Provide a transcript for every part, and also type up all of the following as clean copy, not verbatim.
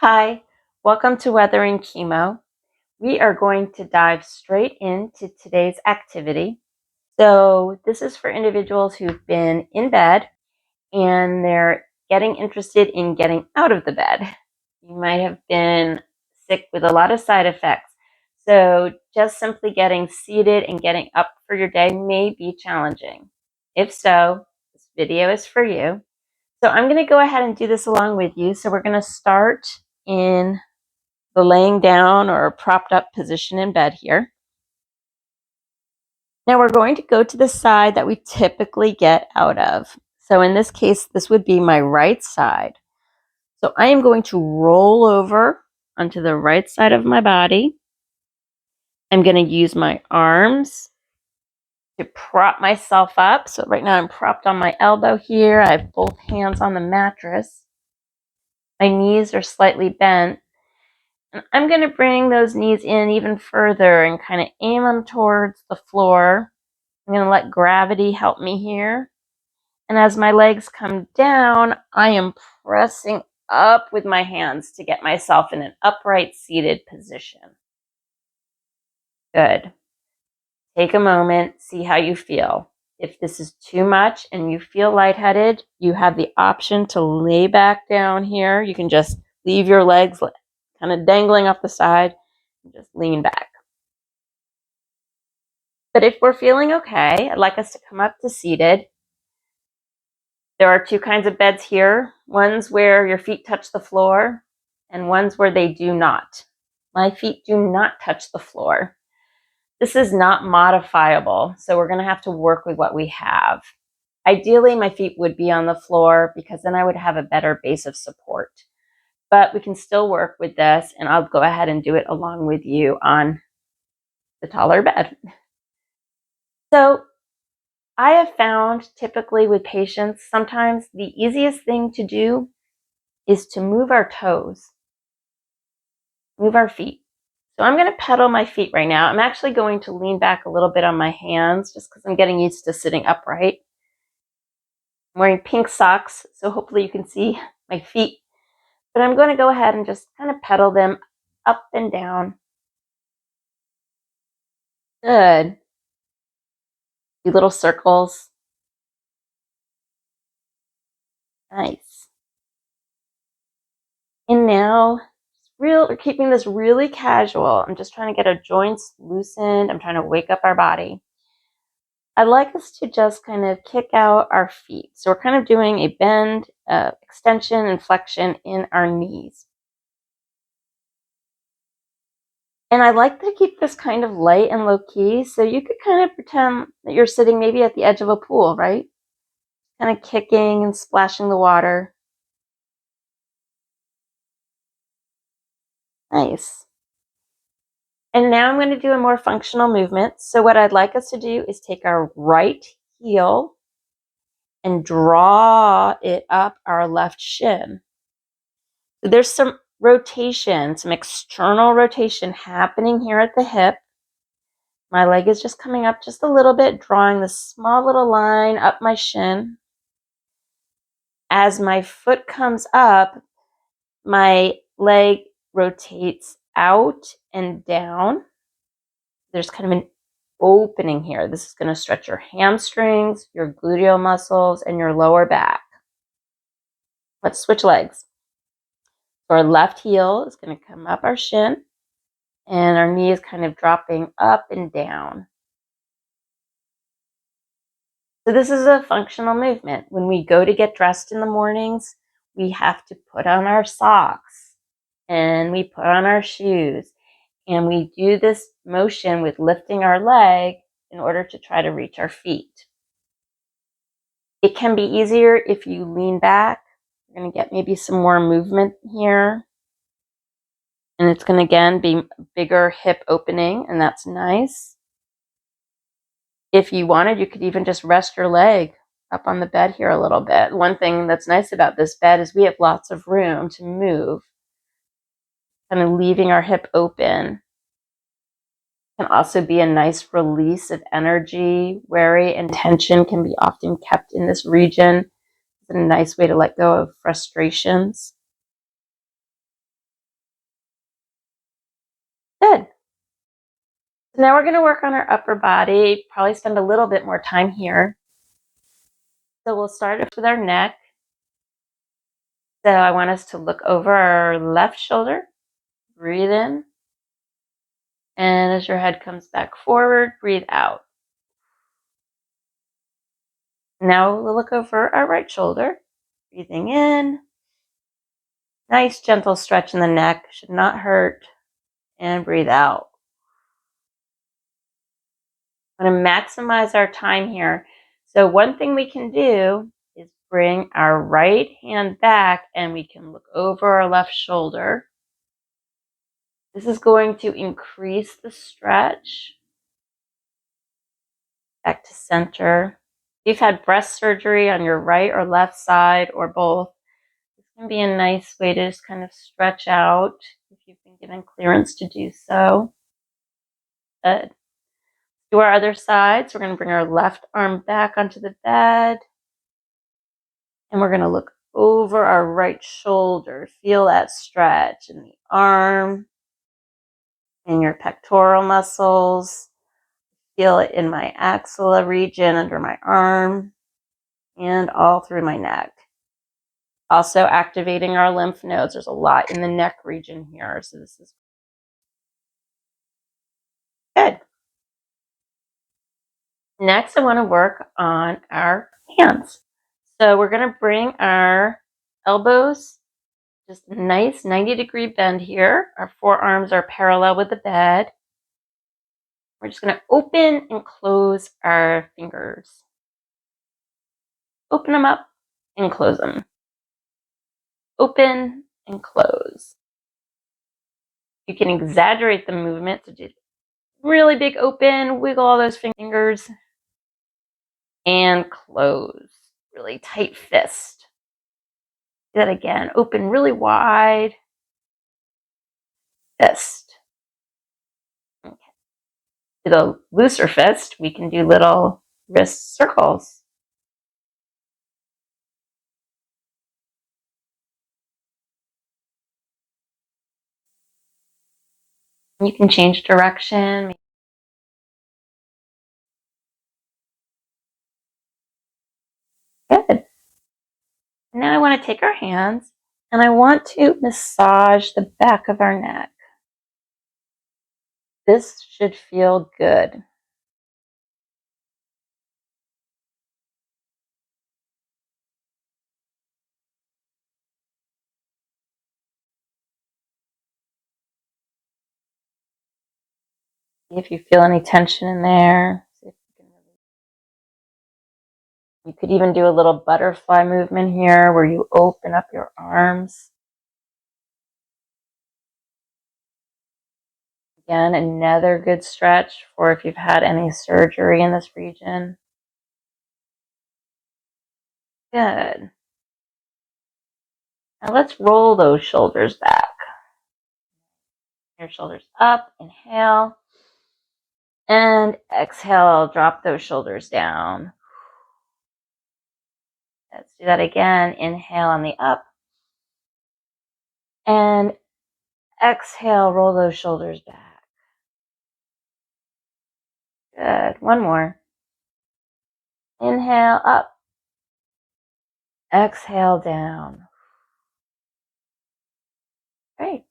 Hi, welcome to Weathering Chemo. We are going to dive straight into today's activity. So this is for individuals who've been in bed and they're getting interested in getting out of the bed. You might have been sick with a lot of side effects. So just simply getting seated and getting up for your day may be challenging. If so, this video is for you. So I'm going to go ahead and do this along with you. So we're going to start in the laying down or propped up position in bed here. Now we're going to go to the side that we typically get out of. So in this case, this would be my right side. So I am going to roll over onto the right side of my body. I'm going to use my arms to prop myself up. So right now I'm propped on my elbow here. I have both hands on the mattress. My knees are slightly bent. And I'm going to bring those knees in even further and kind of aim them towards the floor. I'm going to let gravity help me here. And as my legs come down, I am pressing up with my hands to get myself in an upright seated position. Good. Take a moment, see how you feel. If this is too much and you feel lightheaded, you have the option to lay back down here. You can just leave your legs kind of dangling off the side and just lean back. But if we're feeling okay, I'd like us to come up to seated. There are two kinds of beds here. Ones where your feet touch the floor and ones where they do not. My feet do not touch the floor. This is not modifiable, so we're going to have to work with what we have. Ideally, my feet would be on the floor because then I would have a better base of support. But we can still work with this, and I'll go ahead and do it along with you on the taller bed. So I have found typically with patients, sometimes the easiest thing to do is to move our toes, move our feet. So I'm going to pedal my feet right now. I'm actually going to lean back a little bit on my hands just because I'm getting used to sitting upright. I'm wearing pink socks, so hopefully you can see my feet. But I'm going to go ahead and just kind of pedal them up and down. Good. Do little circles. Nice. And now, we're keeping this really casual. I'm just trying to get our joints loosened. I'm trying to wake up our body. I'd like us to just kind of kick out our feet. So we're kind of doing a bend, extension, and flexion in our knees. And I like to keep this kind of light and low key. So you could kind of pretend that you're sitting maybe at the edge of a pool, right? Kind of kicking and splashing the water. Nice. And now I'm going to do a more functional movement. So what I'd like us to do is take our right heel and draw it up our left shin. So there's some rotation, some external rotation happening here at the hip. My leg is just coming up just a little bit, drawing this small little line up my shin. As my foot comes up, my leg rotates out and down. There's kind of an opening here. This is going to stretch your hamstrings, your gluteal muscles, and your lower back. Let's switch legs. So our left heel is going to come up our shin, and our knee is kind of dropping up and down. So this is a functional movement. When we go to get dressed in the mornings, we have to put on our socks and we put on our shoes, and we do this motion with lifting our leg in order to try to reach our feet. It can be easier if you lean back. You're going to get maybe some more movement here. And it's going to, again, be a bigger hip opening, and that's nice. If you wanted, you could even just rest your leg up on the bed here a little bit. One thing that's nice about this bed is we have lots of room to move, kind of leaving our hip open. Can also be a nice release of energy. Worry and tension can be often kept in this region. It's a nice way to let go of frustrations. Now we're going to work on our upper body, probably spend a little bit more time here. So we'll start off with our neck. So I want us to look over our left shoulder, breathe in, and as your head comes back forward, breathe out. Now we'll look over our right shoulder, breathing in. Nice gentle stretch in the neck, should not hurt, and breathe out. I'm going to maximize our time here. So one thing we can do is bring our right hand back and we can look over our left shoulder. This is going to increase the stretch. Back to center. If you've had breast surgery on your right or left side or both, this can be a nice way to just kind of stretch out if you've been given clearance to do so. Good. To our other side, so we're going to bring our left arm back onto the bed. And we're going to look over our right shoulder. Feel that stretch in the arm, in your pectoral muscles. Feel it in my axilla region under my arm and all through my neck. Also activating our lymph nodes. There's a lot in the neck region here. So this is good. Next, I want to work on our hands. So we're going to bring our elbows, just a nice 90-degree bend here. Our forearms are parallel with the bed. We're just going to open and close our fingers. Open them up and close them. Open and close. You can exaggerate the movement to do really big open, wiggle all those fingers, and close. Really tight fist. Do that again. Open really wide. Fist. Okay. To the looser fist, we can do little wrist circles. You can change direction. Good. Now I want to take our hands and I want to massage the back of our neck. This should feel good. See if you feel any tension in there. You could even do a little butterfly movement here where you open up your arms. Again, another good stretch for if you've had any surgery in this region. Good. Now let's roll those shoulders back. Your shoulders up, inhale. And exhale, drop those shoulders down. Let's do that again. Inhale on the up. And exhale, roll those shoulders back. Good. One more. Inhale up. Exhale down. Great.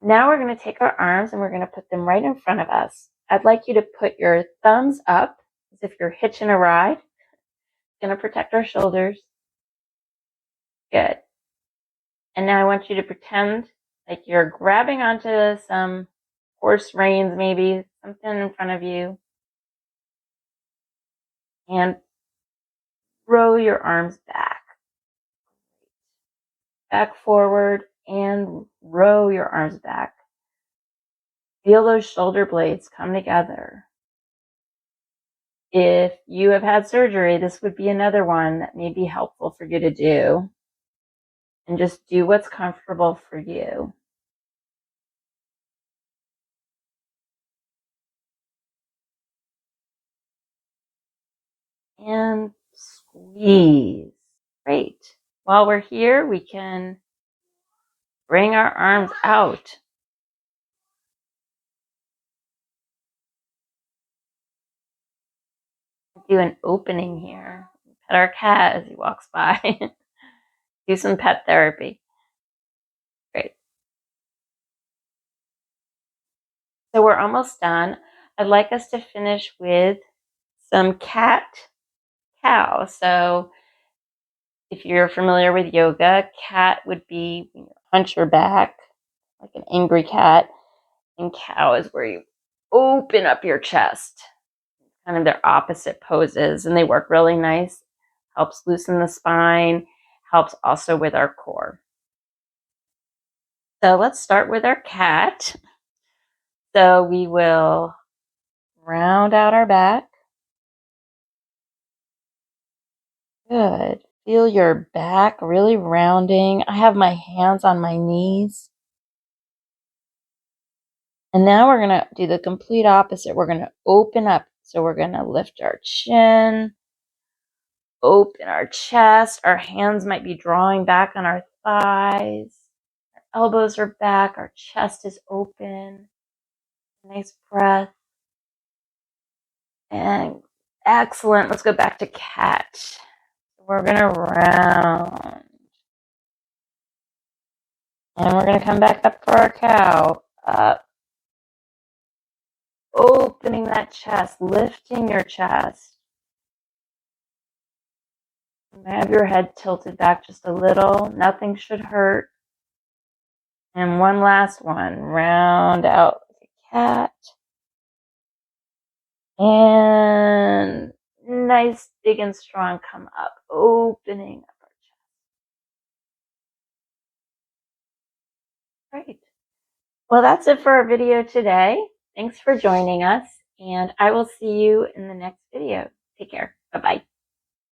Now we're going to take our arms and we're going to put them right in front of us. I'd like you to put your thumbs up as if you're hitching a ride. It's going to protect our shoulders. Good. And now I want you to pretend like you're grabbing onto some horse reins, maybe something in front of you. And row your arms back. Back forward and row your arms back. Feel those shoulder blades come together. If you have had surgery, this would be another one that may be helpful for you to do. And just do what's comfortable for you. And squeeze. Great. While we're here, we can bring our arms out. do an opening here. Pet our cat as he walks by. Do some pet therapy. Great. So we're almost done. I'd like us to finish with some cat-cow. So if you're familiar with yoga, cat would be when you hunch your back like an angry cat, and cow is where you open up your chest. Kind of their opposite poses, and they work really nice. Helps loosen the spine, helps also with our core. So let's start with our cat. So we will round out our back. Good. Feel your back really rounding. I have my hands on my knees. And now we're going to do the complete opposite. We're going to open up. So we're going to lift our chin, open our chest. Our hands might be drawing back on our thighs. Our elbows are back. Our chest is open. Nice breath. And excellent. Let's go back to cat. We're going to round. And we're going to come back up for our cow. Up. Opening that chest, lifting your chest. Have your head tilted back just a little. Nothing should hurt. And one last one. Round out like a cat. And nice, big and strong. Come up. Opening up our chest. Great. Well, that's it for our video today. Thanks for joining us. And I will see you in the next video. Take care. Bye-bye.